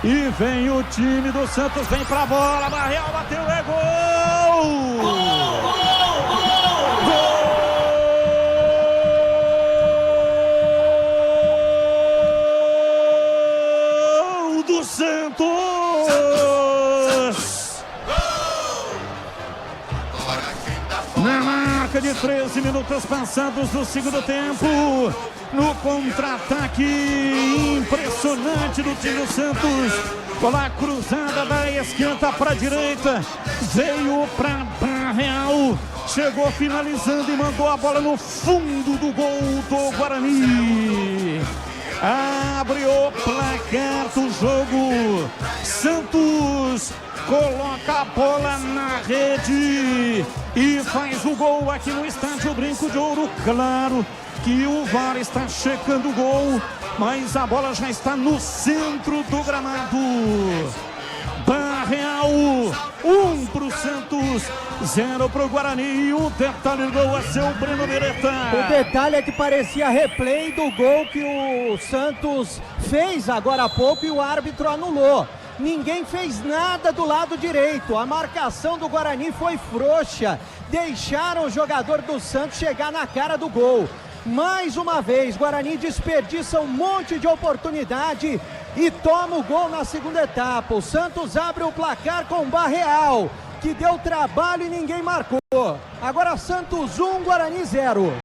E vem o time do Santos, vem pra bola, Barreal bateu, é gol! Gol do Santos! Na marca de 13 minutos passados do segundo tempo, no contra-ataque impressionante do time do Santos, bola cruzada da esquerda para a direita, veio para Barreal, chegou finalizando e mandou a bola no fundo do gol do Guarani. Abre o placar do jogo, Santos coloca a bola na rede e faz o gol aqui no estádio Brinco de Ouro. Claro que o VAR está checando o gol, mas a bola já está no centro do gramado. Barreal, 1 para o Santos, 0 para o Guarani. E o detalhe do gol é seu Breno Beretta. O detalhe é que parecia replay do gol que o Santos fez agora há pouco e o árbitro anulou. Ninguém fez nada do lado direito, a marcação do Guarani foi frouxa, deixaram o jogador do Santos chegar na cara do gol. Mais uma vez, Guarani desperdiça um monte de oportunidade e toma o gol na segunda etapa. O Santos abre o placar com Barreal, que deu trabalho e ninguém marcou. Agora Santos 1, Guarani 0.